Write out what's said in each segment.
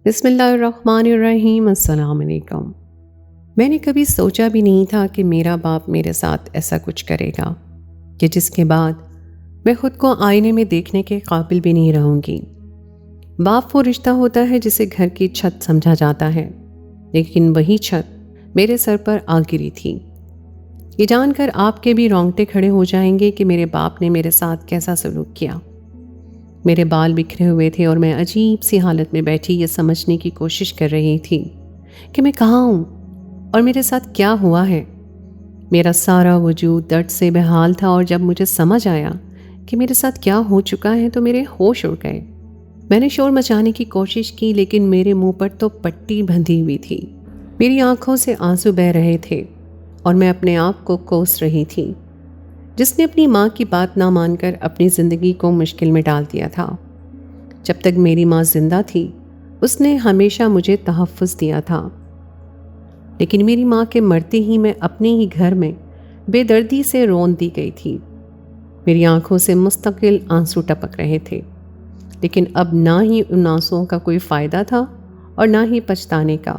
بسم اللہ الرحمن الرحیم۔ السلام علیکم۔ میں نے کبھی سوچا بھی نہیں تھا کہ میرا باپ میرے ساتھ ایسا کچھ کرے گا کہ جس کے بعد میں خود کو آئینے میں دیکھنے کے قابل بھی نہیں رہوں گی۔ باپ وہ رشتہ ہوتا ہے جسے گھر کی چھت سمجھا جاتا ہے، لیکن وہی چھت میرے سر پر آ گری تھی۔ یہ جان کر آپ کے بھی رونگٹے کھڑے ہو جائیں گے کہ میرے باپ نے میرے ساتھ کیسا سلوک کیا۔ میرے بال بکھرے ہوئے تھے اور میں عجیب سی حالت میں بیٹھی یہ سمجھنے کی کوشش کر رہی تھی کہ میں کہاں ہوں اور میرے ساتھ کیا ہوا ہے۔ میرا سارا وجود درد سے بحال تھا، اور جب مجھے سمجھ آیا کہ میرے ساتھ کیا ہو چکا ہے تو میرے ہوش اڑ گئے۔ میں نے شور مچانے کی کوشش کی، لیکن میرے منہ پر تو پٹی بندھی ہوئی تھی۔ میری آنکھوں سے آنسو بہہ رہے تھے اور میں اپنے آپ کو کوس رہی تھی، جس نے اپنی ماں کی بات نہ مان کر اپنی زندگی کو مشکل میں ڈال دیا تھا۔ جب تک میری ماں زندہ تھی اس نے ہمیشہ مجھے تحفظ دیا تھا، لیکن میری ماں کے مرتے ہی میں اپنے ہی گھر میں بے دردی سے رون دی گئی تھی۔ میری آنکھوں سے مستقل آنسو ٹپک رہے تھے، لیکن اب نہ ہی ان آنسوؤں کا کوئی فائدہ تھا اور نہ ہی پچھتانے کا۔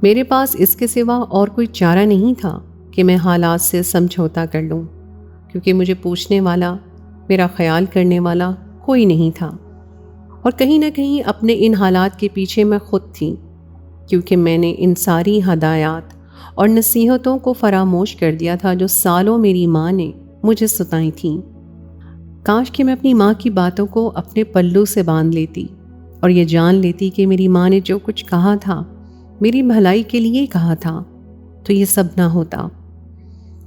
میرے پاس اس کے سوا اور کوئی چارہ نہیں تھا کہ میں حالات سے سمجھوتا کر لوں، کیونکہ مجھے پوچھنے والا، میرا خیال کرنے والا کوئی نہیں تھا۔ اور کہیں نہ کہیں اپنے ان حالات کے پیچھے میں خود تھی، کیونکہ میں نے ان ساری ہدایات اور نصیحتوں کو فراموش کر دیا تھا جو سالوں میری ماں نے مجھے ستائی تھیں۔ کاش کہ میں اپنی ماں کی باتوں کو اپنے پلو سے باندھ لیتی اور یہ جان لیتی کہ میری ماں نے جو کچھ کہا تھا میری بھلائی کے لیے کہا تھا، تو یہ سب نہ ہوتا۔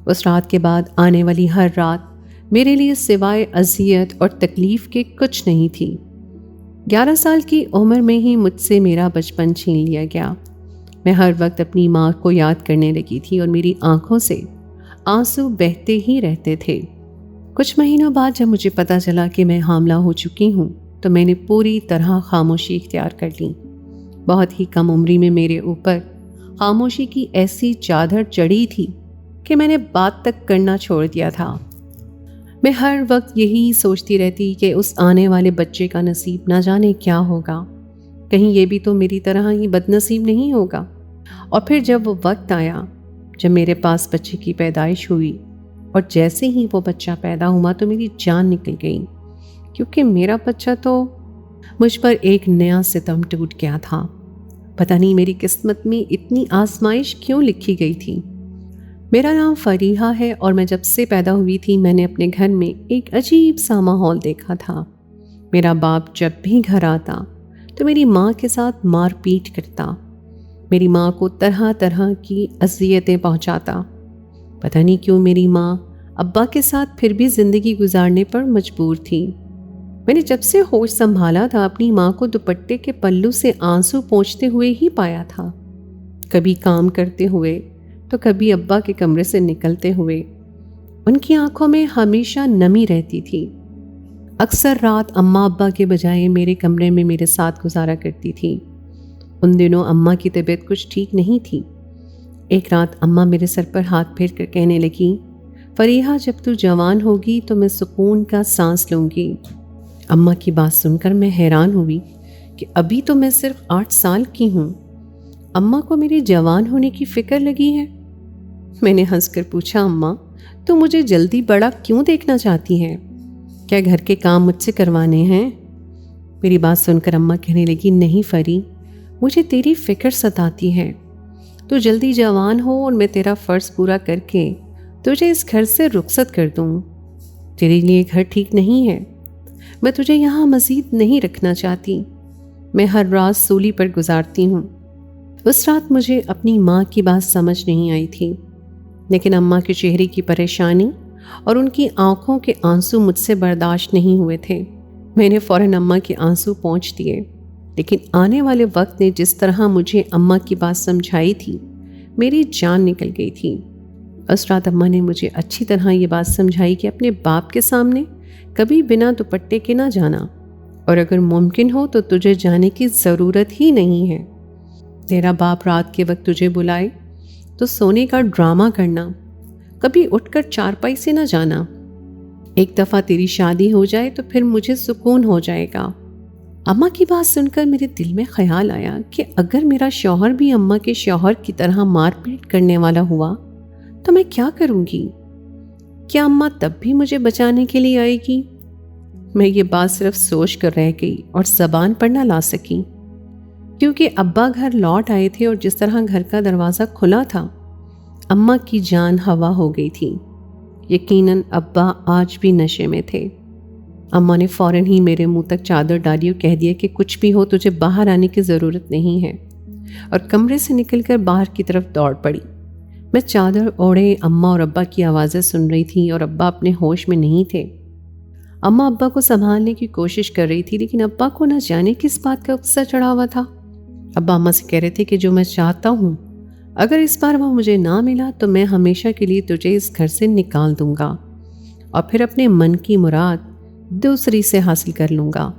اس رات کے بعد آنے والی ہر رات میرے لیے سوائے اذیت اور تکلیف کے کچھ نہیں تھی۔ 11 سال کی عمر میں ہی مجھ سے میرا بچپن چھین لیا گیا۔ میں ہر وقت اپنی ماں کو یاد کرنے لگی تھی اور میری آنکھوں سے آنسو بہتے ہی رہتے تھے۔ کچھ مہینوں بعد جب مجھے پتہ چلا کہ میں حاملہ ہو چکی ہوں تو میں نے پوری طرح خاموشی اختیار کر لی۔ بہت ہی کم عمری میں میرے اوپر خاموشی کی ایسی چادر چڑھی تھی کہ میں نے بات تک کرنا چھوڑ دیا تھا۔ میں ہر وقت یہی سوچتی رہتی کہ اس آنے والے بچے کا نصیب نہ جانے کیا ہوگا، کہیں یہ بھی تو میری طرح ہی بد نصیب نہیں ہوگا۔ اور پھر جب وہ وقت آیا جب میرے پاس بچے کی پیدائش ہوئی، اور جیسے ہی وہ بچہ پیدا ہوا تو میری جان نکل گئی، کیونکہ میرا بچہ تو مجھ پر ایک نیا ستم ٹوٹ گیا تھا۔ پتہ نہیں میری قسمت میں اتنی آزمائش کیوں لکھی گئی تھی۔ میرا نام فریحہ ہے، اور میں جب سے پیدا ہوئی تھی میں نے اپنے گھر میں ایک عجیب سا ماحول دیکھا تھا۔ میرا باپ جب بھی گھر آتا تو میری ماں کے ساتھ مار پیٹ کرتا، میری ماں کو طرح طرح کی اذیتیں پہنچاتا۔ پتہ نہیں کیوں میری ماں ابا کے ساتھ پھر بھی زندگی گزارنے پر مجبور تھی۔ میں نے جب سے ہوش سنبھالا تھا اپنی ماں کو دوپٹے کے پلو سے آنسو پونچھتے ہوئے ہی پایا تھا، کبھی کام کرتے ہوئے تو کبھی ابا کے کمرے سے نکلتے ہوئے۔ ان کی آنکھوں میں ہمیشہ نمی رہتی تھی۔ اکثر رات اماں ابا کے بجائے میرے کمرے میں میرے ساتھ گزارا کرتی تھی۔ ان دنوں اماں کی طبیعت کچھ ٹھیک نہیں تھی۔ ایک رات اماں میرے سر پر ہاتھ پھیر کر کہنے لگی، فریحہ جب تو جوان ہوگی تو میں سکون کا سانس لوں گی۔ اماں کی بات سن کر میں حیران ہوئی کہ ابھی تو میں صرف 8 سال کی ہوں، اماں کو میرے جوان ہونے کی فکر لگی ہے۔ میں نے ہنس کر پوچھا، اماں تو مجھے جلدی بڑا کیوں دیکھنا چاہتی ہے؟ کیا گھر کے کام مجھ سے کروانے ہیں؟ میری بات سن کر اماں کہنے لگی، نہیں فری، مجھے تیری فکر ستاتی ہے۔ تو جلدی جوان ہو اور میں تیرا فرض پورا کر کے تجھے اس گھر سے رخصت کر دوں۔ تیرے لیے گھر ٹھیک نہیں ہے، میں تجھے یہاں مزید نہیں رکھنا چاہتی۔ میں ہر رات سولی پر گزارتی ہوں۔ اس رات مجھے اپنی ماں کی بات سمجھ نہیں آئی تھی، لیکن اماں کے چہرے کی پریشانی اور ان کی آنکھوں کے آنسو مجھ سے برداشت نہیں ہوئے تھے۔ میں نے فوراً اماں کے آنسو پونچھ دیے، لیکن آنے والے وقت نے جس طرح مجھے اماں کی بات سمجھائی تھی میری جان نکل گئی تھی۔ اس رات اماں نے مجھے اچھی طرح یہ بات سمجھائی کہ اپنے باپ کے سامنے کبھی بنا دوپٹے کے نہ جانا، اور اگر ممکن ہو تو تجھے جانے کی ضرورت ہی نہیں ہے۔ تیرا باپ رات کے وقت تجھے بلائے تو سونے کا ڈرامہ کرنا، کبھی اٹھ کر چارپائی سے نہ جانا۔ ایک دفعہ تیری شادی ہو جائے تو پھر مجھے سکون ہو جائے گا۔ اماں کی بات سن کر میرے دل میں خیال آیا کہ اگر میرا شوہر بھی اماں کے شوہر کی طرح مار پیٹ کرنے والا ہوا تو میں کیا کروں گی؟ کیا اماں تب بھی مجھے بچانے کے لیے آئے گی؟ میں یہ بات صرف سوچ کر رہ گئی اور زبان پر نہ لا سکی، کیونکہ ابا گھر لوٹ آئے تھے اور جس طرح گھر کا دروازہ کھلا تھا اماں کی جان ہوا ہو گئی تھی۔ یقیناً ابا آج بھی نشے میں تھے۔ اماں نے فوراً ہی میرے منہ تک چادر ڈالی اور کہہ دیا کہ کچھ بھی ہو تجھے باہر آنے کی ضرورت نہیں ہے، اور کمرے سے نکل کر باہر کی طرف دوڑ پڑی۔ میں چادر اوڑھے اماں اور ابا کی آوازیں سن رہی تھی اور ابا اپنے ہوش میں نہیں تھے۔ اماں ابا کو سنبھالنے کی کوشش کر رہی تھی، لیکن ابا کو نہ جانے کس بات کا غصہ چڑھا ہوا تھا۔ ابا اماں سے کہہ رہے تھے کہ جو میں چاہتا ہوں اگر اس بار وہ مجھے نہ ملا تو میں ہمیشہ کے لیے تجھے اس گھر سے نکال دوں گا اور پھر اپنے من کی مراد دوسری سے حاصل کر لوں گا۔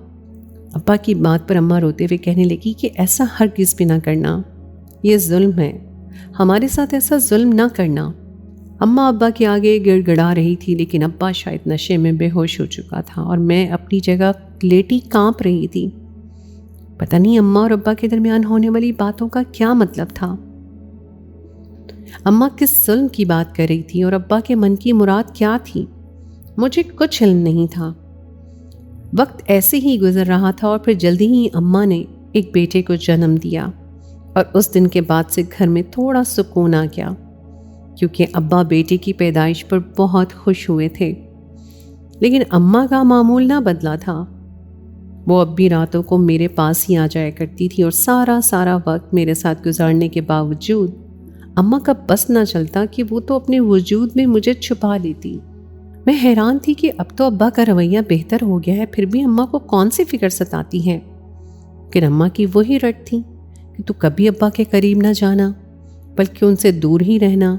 ابا کی بات پر اماں روتے ہوئے کہنے لگی کہ ایسا ہرگز بھی نہ کرنا، یہ ظلم ہے، ہمارے ساتھ ایسا ظلم نہ کرنا۔ اماں ابا کے آگے گڑ گڑا رہی تھی، لیکن ابا شاید نشے میں بے ہوش ہو چکا تھا اور میں اپنی جگہ لیٹی کانپ رہی تھی۔ پتہ نہیں اماں اور ابا کے درمیان ہونے والی باتوں کا کیا مطلب تھا۔ اماں کس ظلم کی بات کر رہی تھی اور ابا کے من کی مراد کیا تھی، مجھے کچھ علم نہیں تھا۔ وقت ایسے ہی گزر رہا تھا اور پھر جلدی ہی اماں نے ایک بیٹے کو جنم دیا، اور اس دن کے بعد سے گھر میں تھوڑا سکون آ گیا، کیونکہ ابا بیٹے کی پیدائش پر بہت خوش ہوئے تھے۔ لیکن اماں کا معمول نہ بدلا تھا۔ وہ اب بھی راتوں کو میرے پاس ہی آ جایا کرتی تھی اور سارا وقت میرے ساتھ گزارنے کے باوجود اماں کا بس نہ چلتا کہ وہ تو اپنے وجود میں مجھے چھپا لیتی۔ میں حیران تھی کہ اب تو ابا کا رویہ بہتر ہو گیا ہے، پھر بھی اماں کو کون سی فکر ستاتی ہے؟ کہ اماں کی وہی رٹ تھی کہ تو کبھی ابا کے قریب نہ جانا بلکہ ان سے دور ہی رہنا۔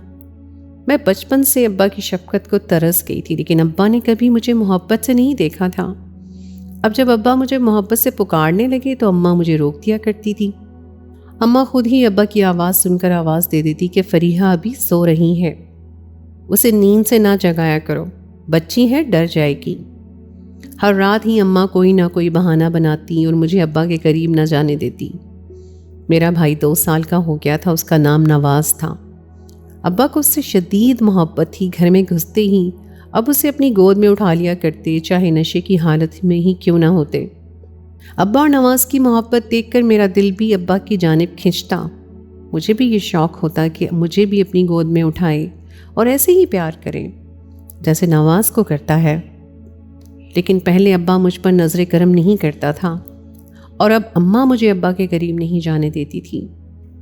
میں بچپن سے ابا کی شفقت کو ترس گئی تھی، لیکن ابا نے کبھی مجھے محبت سے نہیں دیکھا تھا۔ اب جب ابا مجھے محبت سے پکارنے لگے تو اماں مجھے روک دیا کرتی تھی۔ اماں خود ہی ابا کی آواز سن کر آواز دے دیتی کہ فریحہ ابھی سو رہی ہے، اسے نیند سے نہ جگایا کرو، بچی ہے ڈر جائے گی۔ ہر رات ہی اماں کوئی نہ کوئی بہانہ بناتی اور مجھے ابا کے قریب نہ جانے دیتی۔ میرا بھائی 2 سال کا ہو گیا تھا، اس کا نام نواز تھا۔ ابا کو اس سے شدید محبت تھی، گھر میں گھستے ہی اب اسے اپنی گود میں اٹھا لیا کرتے، چاہے نشے کی حالت میں ہی کیوں نہ ہوتے۔ ابا اور نواز کی محبت دیکھ کر میرا دل بھی ابا کی جانب کھنچتا۔ مجھے بھی یہ شوق ہوتا کہ مجھے بھی اپنی گود میں اٹھائے اور ایسے ہی پیار کریں جیسے نواز کو کرتا ہے۔ لیکن پہلے ابا مجھ پر نظر کرم نہیں کرتا تھا، اور اب اماں مجھے ابا کے قریب نہیں جانے دیتی تھی۔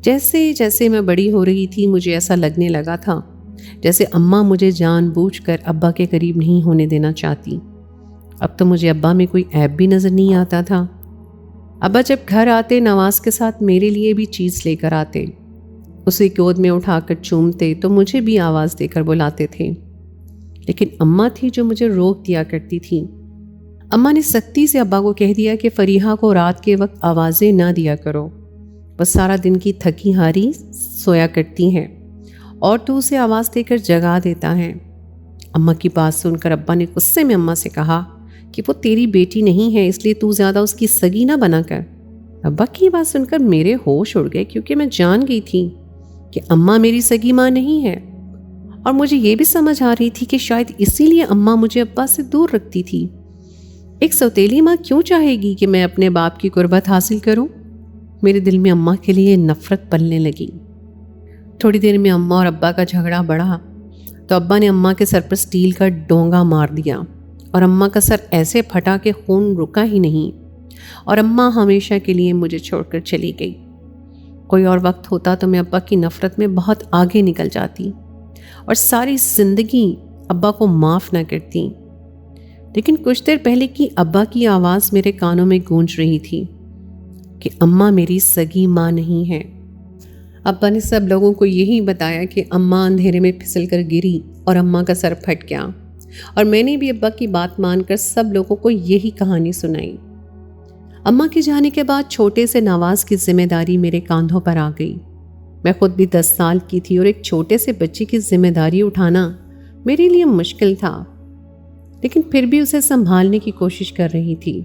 جیسے جیسے میں بڑی ہو رہی تھی مجھے ایسا لگنے لگا تھا جیسے اماں مجھے جان بوجھ کر ابا کے قریب نہیں ہونے دینا چاہتی۔ اب تو مجھے ابا میں کوئی عیب بھی نظر نہیں آتا تھا۔ ابا جب گھر آتے نواز کے ساتھ میرے لیے بھی چیز لے کر آتے، اسے گود میں اٹھا کر چومتے تو مجھے بھی آواز دے کر بلاتے تھے۔ لیکن اماں تھی جو مجھے روک دیا کرتی تھی۔ اماں نے سختی سے ابا کو کہہ دیا کہ فریحہ کو رات کے وقت آوازیں نہ دیا کرو، بس سارا دن کی تھکی ہاری سویا کرتی ہیں اور تو اسے آواز دے کر جگا دیتا ہے۔ اماں کی بات سن کر ابا نے غصے میں اماں سے کہا کہ وہ تیری بیٹی نہیں ہے، اس لیے تو زیادہ اس کی سگی نہ بنا کر۔ ابا کی بات سن کر میرے ہوش اڑ گئے، کیونکہ میں جان گئی تھی کہ اماں میری سگی ماں نہیں ہے، اور مجھے یہ بھی سمجھ آ رہی تھی کہ شاید اسی لیے اماں مجھے ابا سے دور رکھتی تھی۔ ایک سوتیلی ماں کیوں چاہے گی کہ میں اپنے باپ کی قربت حاصل کروں؟ میرے دل میں اماں کے لیے نفرت پلنے لگی۔ تھوڑی دیر میں اماں اور ابا کا جھگڑا بڑھا تو ابا نے اماں کے سر پر سٹیل کا ڈونگا مار دیا اور اماں کا سر ایسے پھٹا کہ خون رکا ہی نہیں، اور اماں ہمیشہ کے لیے مجھے چھوڑ کر چلی گئی۔ کوئی اور وقت ہوتا تو میں ابا کی نفرت میں بہت آگے نکل جاتی اور ساری زندگی ابا کو معاف نہ کرتی۔ لیکن کچھ دیر پہلے کی ابا کی آواز میرے کانوں میں گونج رہی تھی کہ اماں میری سگی ماں نہیں ہے۔ ابا نے سب لوگوں کو یہی بتایا کہ اماں اندھیرے میں پھسل کر گری اور اماں کا سر پھٹ گیا، اور میں نے بھی ابا کی بات مان کر سب لوگوں کو یہی کہانی سنائی۔ اماں کے جانے کے بعد چھوٹے سے نواز کی ذمہ داری میرے کاندھوں پر آ گئی۔ میں خود بھی 10 سال کی تھی اور ایک چھوٹے سے بچے کی ذمہ داری اٹھانا میرے لیے مشکل تھا، لیکن پھر بھی اسے سنبھالنے کی کوشش کر رہی تھی۔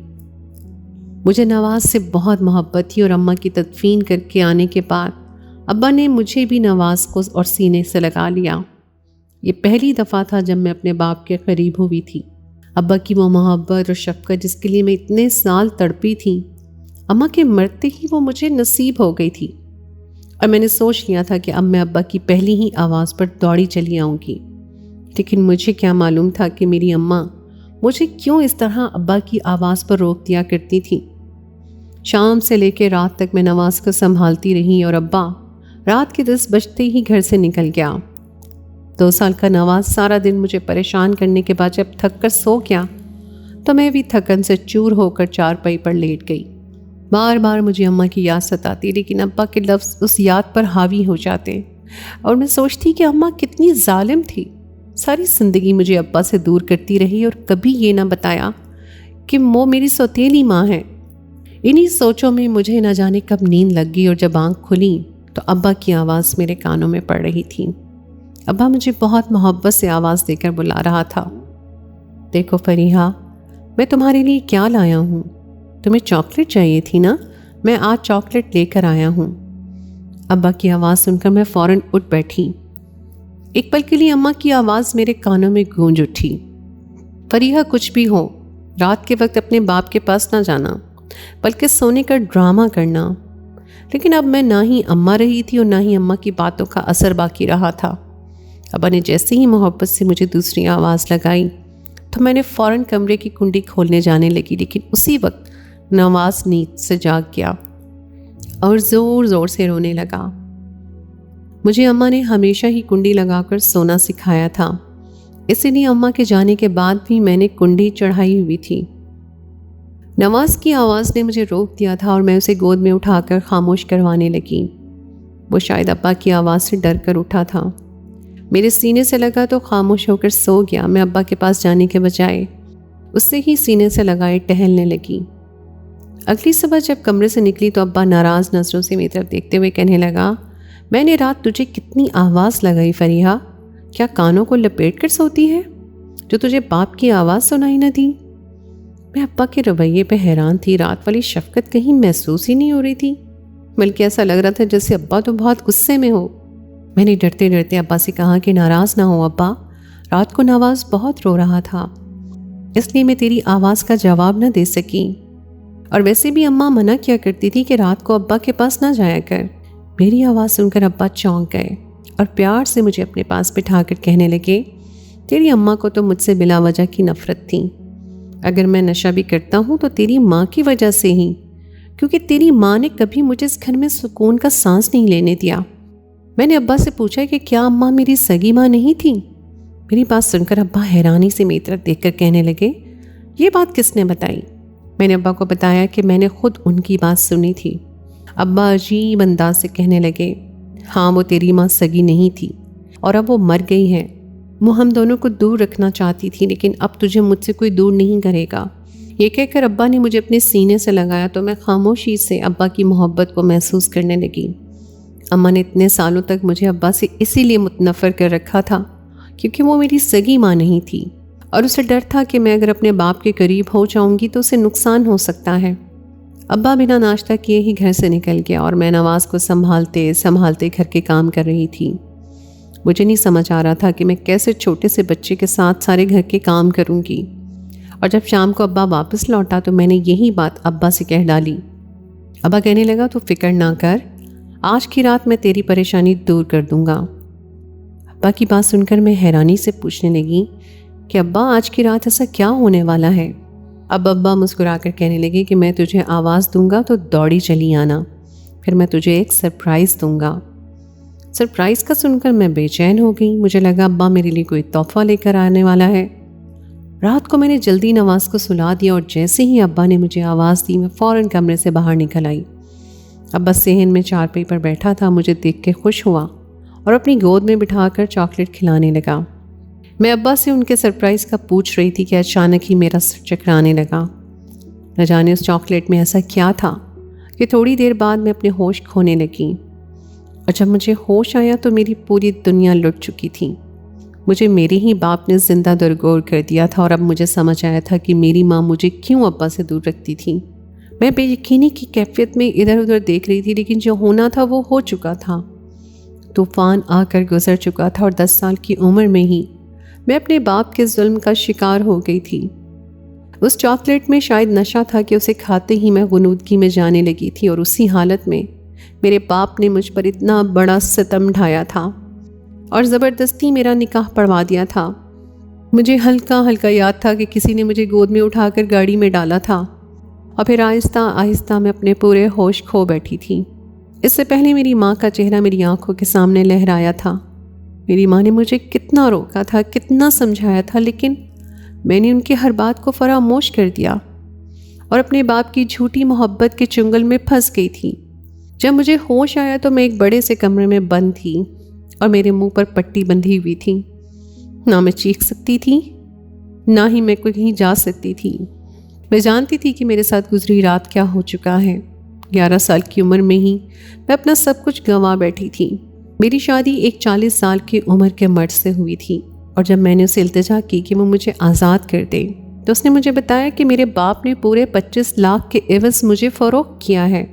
مجھے نواز سے بہت محبت تھی اور اماں کی تدفین کر کے آنے کے بعد ابا نے مجھے بھی نواز کو اور سینے سے لگا لیا۔ یہ پہلی دفعہ تھا جب میں اپنے باپ کے قریب ہوئی تھی۔ ابا کی وہ محبت اور شفقت جس کے لیے میں اتنے سال تڑپی تھی، اماں کے مرتے ہی وہ مجھے نصیب ہو گئی تھی، اور میں نے سوچ لیا تھا کہ اب میں ابا کی پہلی ہی آواز پر دوڑی چلی آؤں گی۔ لیکن مجھے کیا معلوم تھا کہ میری اماں مجھے کیوں اس طرح ابا کی آواز پر روک دیا کرتی تھی۔ شام سے لے کے رات تک میں نواز کو سنبھالتی رہی اور ابا رات کے 10 بجتے ہی گھر سے نکل گیا۔ 2 سال کا نواز سارا دن مجھے پریشان کرنے کے بعد جب تھک کر سو گیا تو میں بھی تھکن سے چور ہو کر چارپائی پر لیٹ گئی۔ بار بار مجھے اماں کی یاد ستاتی، لیکن ابا کے لفظ اس یاد پر حاوی ہو جاتے اور میں سوچتی کہ اماں کتنی ظالم تھی۔ ساری زندگی مجھے ابا سے دور کرتی رہی اور کبھی یہ نہ بتایا کہ وہ میری سوتیلی ماں ہے۔ انہی سوچوں میں مجھے نہ جانے کب نیند لگ گئی، اور جب آنکھ کھلی تو ابا کی آواز میرے کانوں میں پڑ رہی تھی۔ ابا مجھے بہت محبت سے آواز دے کر بلا رہا تھا، دیکھو فریحہ، میں تمہارے لیے کیا لایا ہوں۔ تمہیں چاکلیٹ چاہیے تھی نا، میں آج چاکلیٹ لے کر آیا ہوں۔ ابا کی آواز سن کر میں فوراً اٹھ بیٹھی۔ ایک پل کے لیے اماں کی آواز میرے کانوں میں گونج اٹھی، فریحہ کچھ بھی ہو، رات کے وقت اپنے باپ کے پاس نہ جانا، بلکہ سونے کا ڈرامہ کرنا۔ لیکن اب میں نہ ہی اماں رہی تھی اور نہ ہی اماں کی باتوں کا اثر باقی رہا تھا۔ ابا نے جیسے ہی محبت سے مجھے دوسری آواز لگائی تو میں نے فوراً کمرے کی کنڈی کھولنے جانے لگی، لیکن اسی وقت نواز نیند سے جاگ گیا اور زور زور سے رونے لگا۔ مجھے اماں نے ہمیشہ ہی کنڈی لگا کر سونا سکھایا تھا، اسی لیے اماں کے جانے کے بعد بھی میں نے کنڈی چڑھائی ہوئی تھی۔ نواز کی آواز نے مجھے روک دیا تھا اور میں اسے گود میں اٹھا کر خاموش کروانے لگی۔ وہ شاید ابا کی آواز سے ڈر کر اٹھا تھا، میرے سینے سے لگا تو خاموش ہو کر سو گیا۔ میں ابا کے پاس جانے کے بجائے اس سے ہی سینے سے لگائے ٹہلنے لگی۔ اگلی صبح جب کمرے سے نکلی تو ابا ناراض نظروں سے میری طرف دیکھتے ہوئے کہنے لگا، میں نے رات تجھے کتنی آواز لگائی فریحہ، کیا کانوں کو لپیٹ کر سوتی ہے جو تجھے باپ کی آواز سنائی نہ دی؟ میں ابا کے رویے پہ حیران تھی، رات والی شفقت کہیں محسوس ہی نہیں ہو رہی تھی، بلکہ ایسا لگ رہا تھا جیسے ابا تو بہت غصے میں ہو۔ میں نے ڈرتے ڈرتے ابا سے کہا کہ ناراض نہ ہو ابا، رات کو نواز بہت رو رہا تھا، اس لیے میں تیری آواز کا جواب نہ دے سکی، اور ویسے بھی اماں منع کیا کرتی تھی کہ رات کو ابا کے پاس نہ جایا کر۔ میری آواز سن کر ابا چونک گئے اور پیار سے مجھے اپنے پاس بٹھا کر کہنے لگے، تیری اماں کو تو مجھ سے بلا وجہ کی نفرت تھی، اگر میں نشہ بھی کرتا ہوں تو تیری ماں کی وجہ سے ہی، کیونکہ تیری ماں نے کبھی مجھے اس گھر میں سکون کا سانس نہیں لینے دیا۔ میں نے ابا سے پوچھا کہ کیا اماں میری سگی ماں نہیں تھی؟ میری بات سن کر ابا حیرانی سے میری طرف دیکھ کر کہنے لگے، یہ بات کس نے بتائی؟ میں نے ابا کو بتایا کہ میں نے خود ان کی بات سنی تھی۔ ابا عجیب انداز سے کہنے لگے، ہاں وہ تیری ماں سگی نہیں تھی اور اب وہ مر گئی ہے، وہ ہم دونوں کو دور رکھنا چاہتی تھی، لیکن اب تجھے مجھ سے کوئی دور نہیں کرے گا۔ یہ کہہ کر ابا نے مجھے اپنے سینے سے لگایا تو میں خاموشی سے ابا کی محبت کو محسوس کرنے لگی۔ اماں نے اتنے سالوں تک مجھے ابا سے اسی لیے متنفر کر رکھا تھا کیونکہ وہ میری سگی ماں نہیں تھی، اور اسے ڈر تھا کہ میں اگر اپنے باپ کے قریب ہو جاؤں گی تو اسے نقصان ہو سکتا ہے۔ ابا بنا ناشتہ کیے ہی گھر سے نکل گیا اور میں نواز کو سنبھالتے سنبھالتے گھر کے کام کر رہی تھی۔ مجھے نہیں سمجھ آ رہا تھا کہ میں کیسے چھوٹے سے بچے کے ساتھ سارے گھر کے کام کروں گی، اور جب شام کو ابا واپس لوٹا تو میں نے یہی بات ابا سے کہہ ڈالی۔ ابا کہنے لگا، تو فکر نہ کر، آج کی رات میں تیری پریشانی دور کر دوں گا۔ ابا کی بات سن کر میں حیرانی سے پوچھنے لگی کہ ابا آج کی رات ایسا کیا ہونے والا ہے؟ اب ابا مسکرا کر کہنے لگے کہ میں تجھے آواز دوں گا تو دوڑی چلی آنا، پھر میں تجھے ایک سرپرائز دوں گا۔ سرپرائز کا سن کر میں بے چین ہو گئی، مجھے لگا ابا میرے لیے کوئی تحفہ لے کر آنے والا ہے۔ رات کو میں نے جلدی نواز کو سلا دیا اور جیسے ہی ابا نے مجھے آواز دی میں فوراً کمرے سے باہر نکل آئی۔ ابا صحن میں چارپائی پر بیٹھا تھا، مجھے دیکھ کے خوش ہوا اور اپنی گود میں بٹھا کر چاکلیٹ کھلانے لگا۔ میں ابا سے ان کے سرپرائز کا پوچھ رہی تھی کہ اچانک ہی میرا سر چکرانے لگا۔ نہ جانے اس چاکلیٹ میں ایسا کیا تھا کہ تھوڑی دیر بعد میں اپنے ہوش کھونے لگی، اور جب مجھے ہوش آیا تو میری پوری دنیا لٹ چکی تھی۔ مجھے میرے ہی باپ نے زندہ درگور کر دیا تھا، اور اب مجھے سمجھ آیا تھا کہ میری ماں مجھے کیوں ابا سے دور رکھتی تھی۔ میں بے یقینی کی کیفیت میں ادھر ادھر دیکھ رہی تھی، لیکن جو ہونا تھا وہ ہو چکا تھا۔ طوفان آ کر گزر چکا تھا اور 10 سال کی عمر میں ہی میں اپنے باپ کے ظلم کا شکار ہو گئی تھی۔ اس چاکلیٹ میں شاید نشہ تھا کہ اسے کھاتے ہی میں غنودگی میں جانے لگی تھی، اور اسی حالت میں میرے باپ نے مجھ پر اتنا بڑا ستم ڈھایا تھا اور زبردستی میرا نکاح پڑھوا دیا تھا۔ مجھے ہلکا ہلکا یاد تھا کہ کسی نے مجھے گود میں اٹھا کر گاڑی میں ڈالا تھا، اور پھر آہستہ آہستہ میں اپنے پورے ہوش کھو بیٹھی تھی۔ اس سے پہلے میری ماں کا چہرہ میری آنکھوں کے سامنے لہرایا تھا۔ میری ماں نے مجھے کتنا روکا تھا، کتنا سمجھایا تھا، لیکن میں نے ان کی ہر بات کو فراموش کر دیا اور اپنے باپ کی جھوٹی محبت کے چنگل میں پھنس گئی تھی۔ جب مجھے ہوش آیا تو میں ایک بڑے سے کمرے میں بند تھی اور میرے منہ پر پٹی بندھی ہوئی تھی۔ نہ میں چیخ سکتی تھی، نہ ہی میں کہیں جا سکتی تھی۔ میں جانتی تھی کہ میرے ساتھ گزری رات کیا ہو چکا ہے۔ 11 سال کی عمر میں ہی میں اپنا سب کچھ گنوا بیٹھی تھی۔ میری شادی ایک 40 سال کی عمر کے مرد سے ہوئی تھی، اور جب میں نے اسے التجا کی کہ وہ مجھے آزاد کر دے تو اس نے مجھے بتایا کہ میرے باپ نے پورے 25 لاکھ کے عوض مجھے فروخت کیا ہے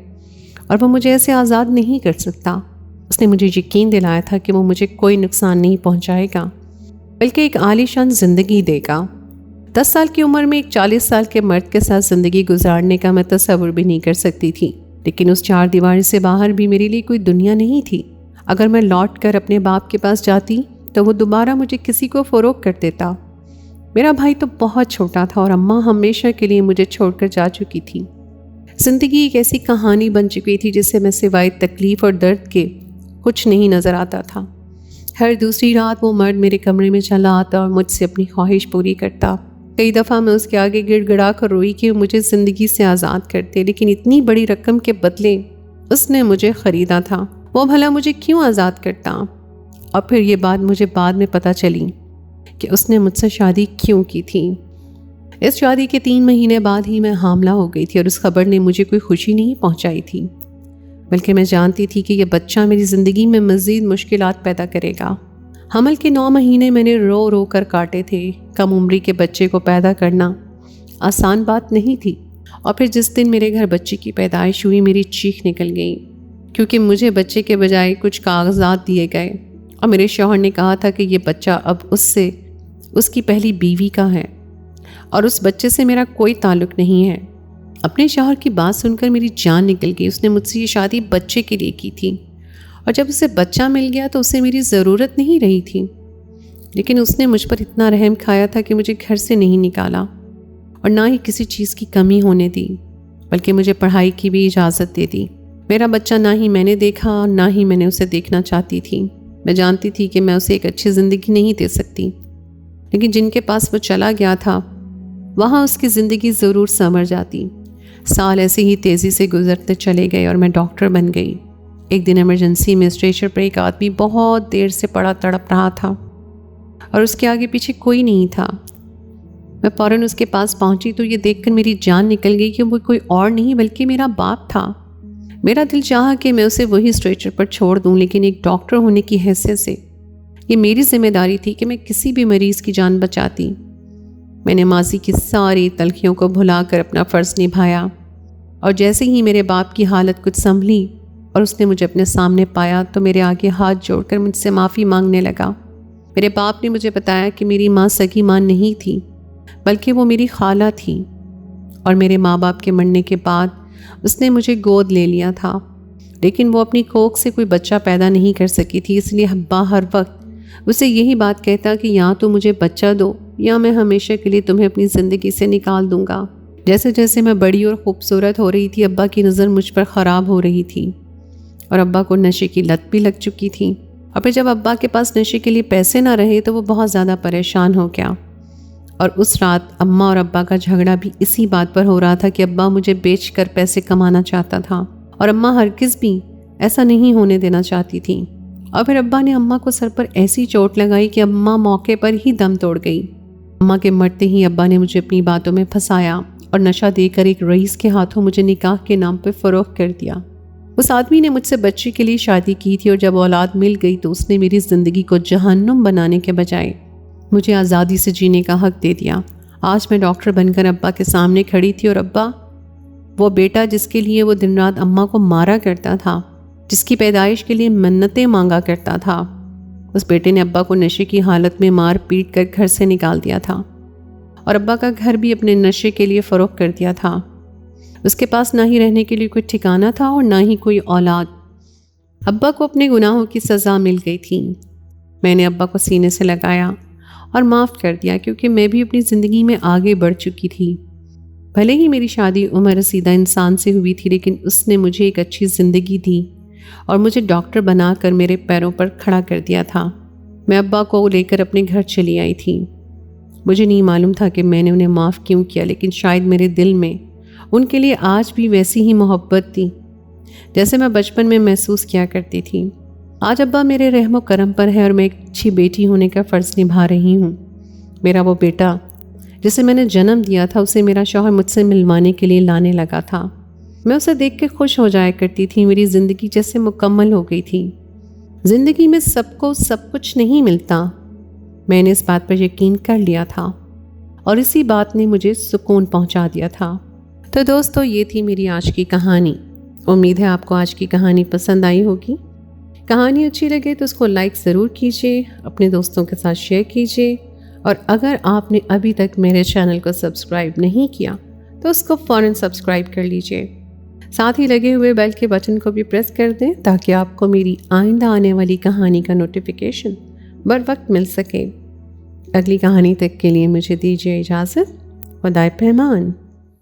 اور وہ مجھے ایسے آزاد نہیں کر سکتا۔ اس نے مجھے یقین دلایا تھا کہ وہ مجھے کوئی نقصان نہیں پہنچائے گا، بلکہ ایک عالیشان زندگی دے گا۔ 10 سال کی عمر میں ایک 40 سال کے مرد کے ساتھ زندگی گزارنے کا میں تصور بھی نہیں کر سکتی تھی، لیکن اس 4 دیواری سے باہر بھی میرے لیے کوئی دنیا نہیں تھی۔ اگر میں لوٹ کر اپنے باپ کے پاس جاتی تو وہ دوبارہ مجھے کسی کو فروخت کر دیتا۔ میرا بھائی تو بہت چھوٹا تھا اور اماں ہمیشہ کے لیے مجھے چھوڑ کر جا چکی تھی۔ زندگی ایک ایسی کہانی بن چکی تھی جس سے میں سوائے تکلیف اور درد کے کچھ نہیں نظر آتا تھا۔ ہر دوسری رات وہ مرد میرے کمرے میں چلا آتا اور مجھ سے اپنی خواہش پوری کرتا۔ کئی دفعہ میں اس کے آگے گڑ گڑا کر روئی کہ مجھے زندگی سے آزاد کرتے، لیکن اتنی بڑی رقم کے بدلے اس نے مجھے خریدا تھا، وہ بھلا مجھے کیوں آزاد کرتا؟ اور پھر یہ بات مجھے بعد میں پتہ چلی کہ اس نے مجھ سے شادی کیوں کی تھی۔ اس شادی کے 3 مہینے بعد ہی میں حاملہ ہو گئی تھی، اور اس خبر نے مجھے کوئی خوشی نہیں پہنچائی تھی، بلکہ میں جانتی تھی کہ یہ بچہ میری زندگی میں مزید مشکلات پیدا کرے گا۔ حمل کے 9 مہینے میں نے رو رو کر کاٹے تھے۔ کم عمری کے بچے کو پیدا کرنا آسان بات نہیں تھی، اور پھر جس دن میرے گھر بچے کی پیدائش ہوئی میری چیخ نکل گئی، کیونکہ مجھے بچے کے بجائے کچھ کاغذات دیے گئے اور میرے شوہر نے کہا تھا کہ یہ بچہ اب اس کی پہلی بیوی کا ہے اور اس بچے سے میرا کوئی تعلق نہیں ہے۔ اپنے شوہر کی بات سن کر میری جان نکل گئی۔ اس نے مجھ سے یہ شادی بچے کے لیے کی تھی، اور جب اسے بچہ مل گیا تو اسے میری ضرورت نہیں رہی تھی، لیکن اس نے مجھ پر اتنا رحم کھایا تھا کہ مجھے گھر سے نہیں نکالا اور نہ ہی کسی چیز کی کمی ہونے دی، بلکہ مجھے پڑھائی کی بھی اجازت دے دی۔ میرا بچہ نہ ہی میں نے دیکھا اور نہ ہی میں نے اسے دیکھنا چاہتی تھی۔ میں جانتی تھی کہ میں اسے ایک اچھی زندگی نہیں دے سکتی، لیکن جن کے پاس وہ چلا گیا تھا وہاں اس کی زندگی ضرور سنور جاتی۔ سال ایسے ہی تیزی سے گزرتے چلے گئے اور میں ڈاکٹر بن گئی۔ ایک دن ایمرجنسی میں اسٹریچر پر ایک آدمی بہت دیر سے پڑا تڑپ رہا تھا اور اس کے آگے پیچھے کوئی نہیں تھا۔ میں فوراً اس کے پاس پہنچی تو یہ دیکھ کر میری جان نکل گئی کہ وہ کوئی اور نہیں بلکہ میرا باپ تھا۔ میرا دل چاہا کہ میں اسے وہی اسٹریچر پر چھوڑ دوں، لیکن ایک ڈاکٹر ہونے کی حیثیت سے یہ میری ذمہ داری تھی کہ میں کسی بھی مریض کی جان بچاتی۔ میں نے ماضی کی ساری تلخیوں کو بھلا کر اپنا فرض نبھایا، اور جیسے ہی میرے باپ کی حالت کچھ سنبھلی اور اس نے مجھے اپنے سامنے پایا تو میرے آگے ہاتھ جوڑ کر مجھ سے معافی مانگنے لگا۔ میرے باپ نے مجھے بتایا کہ میری ماں سگی ماں نہیں تھی بلکہ وہ میری خالہ تھی، اور میرے ماں باپ کے مرنے کے بعد اس نے مجھے گود لے لیا تھا، لیکن وہ اپنی کوکھ سے کوئی بچہ پیدا نہیں کر سکی تھی، اس لیے ابا ہر وقت اسے یہی بات کہتا کہ یا تو مجھے بچہ دو یا میں ہمیشہ کے لیے تمہیں اپنی زندگی سے نکال دوں گا۔ جیسے جیسے میں بڑی اور خوبصورت ہو رہی تھی ابا کی نظر مجھ پر خراب ہو رہی تھی، اور ابا کو نشے کی لت بھی لگ چکی تھی، اور پھر جب ابا کے پاس نشے کے لیے پیسے نہ رہے تو وہ بہت زیادہ پریشان ہو گیا۔ اور اس رات اماں اور ابا کا جھگڑا بھی اسی بات پر ہو رہا تھا کہ ابا مجھے بیچ کر پیسے کمانا چاہتا تھا اور اماں ہرگز بھی ایسا نہیں ہونے دینا چاہتی تھی۔ اور پھر ابا نے اماں کو سر پر ایسی چوٹ لگائی کہ اماں موقع پر ہی دم توڑ گئی۔ اماں کے مرتے ہی ابا نے مجھے اپنی باتوں میں پھنسایا اور نشہ دے کر ایک رئیس کے ہاتھوں مجھے نکاح کے نام پہ فروخت کر دیا۔ اس آدمی نے مجھ سے بچے کے لیے شادی کی تھی، اور جب اولاد مل گئی تو اس نے میری زندگی کو جہنم بنانے کے بجائے مجھے آزادی سے جینے کا حق دے دیا۔ آج میں ڈاکٹر بن کر ابا کے سامنے کھڑی تھی اور ابا وہ بیٹا جس کے لیے وہ دن رات اماں کو مارا کرتا تھا، جس کی پیدائش کے لیے منتیں مانگا کرتا تھا، اس بیٹے نے ابا کو نشے کی حالت میں مار پیٹ کر گھر سے نکال دیا تھا، اور ابا کا گھر بھی اپنے نشے کے لیے فروخت کر دیا تھا۔ اس کے پاس نہ ہی رہنے کے لیے کوئی ٹھکانہ تھا اور نہ ہی کوئی اولاد۔ ابا کو اپنے گناہوں کی سزا مل گئی تھی۔ میں نے ابا کو سینے سے لگایا اور معاف کر دیا، کیونکہ میں بھی اپنی زندگی میں آگے بڑھ چکی تھی۔ بھلے ہی میری شادی عمر رسیدہ انسان سے ہوئی تھی، لیکن اس نے مجھے ایک اچھی زندگی دی اور مجھے ڈاکٹر بنا کر میرے پیروں پر کھڑا کر دیا تھا۔ میں ابا کو لے کر اپنے گھر چلی آئی تھی۔ مجھے نہیں معلوم تھا کہ میں نے انہیں معاف کیوں کیا، لیکن شاید میرے دل میں ان کے لیے آج بھی ویسی ہی محبت تھی جیسے میں بچپن میں محسوس کیا کرتی تھی۔ آج ابا میرے رحم و کرم پر ہے اور میں ایک اچھی بیٹی ہونے کا فرض نبھا رہی ہوں۔ میرا وہ بیٹا جسے میں نے جنم دیا تھا، اسے میرا شوہر مجھ سے ملوانے کے لیے لانے لگا تھا۔ میں اسے دیکھ کے خوش ہو جایا کرتی تھی۔ میری زندگی جیسے مکمل ہو گئی تھی۔ زندگی میں سب کو سب کچھ نہیں ملتا، میں نے اس بات پر یقین کر لیا تھا، اور اسی بات نے مجھے سکون پہنچا دیا تھا۔ تو دوستو، یہ تھی میری آج کی کہانی۔ امید ہے آپ کو آج کی کہانی پسند آئی ہوگی۔ کہانی اچھی لگے تو اس کو لائک ضرور کیجیے، اپنے دوستوں کے ساتھ شیئر کیجیے، اور اگر آپ نے ابھی تک میرے چینل کو سبسکرائب نہیں کیا تو اس کو فوراً سبسکرائب کر لیجیے۔ ساتھ ہی لگے ہوئے بیل کے بٹن کو بھی پریس کر دیں تاکہ آپ کو میری آئندہ آنے والی کہانی کا نوٹیفیکیشن بر وقت مل سکے۔ اگلی کہانی تک کے لیے مجھے دیجیے اجازت۔ خدائے پامان۔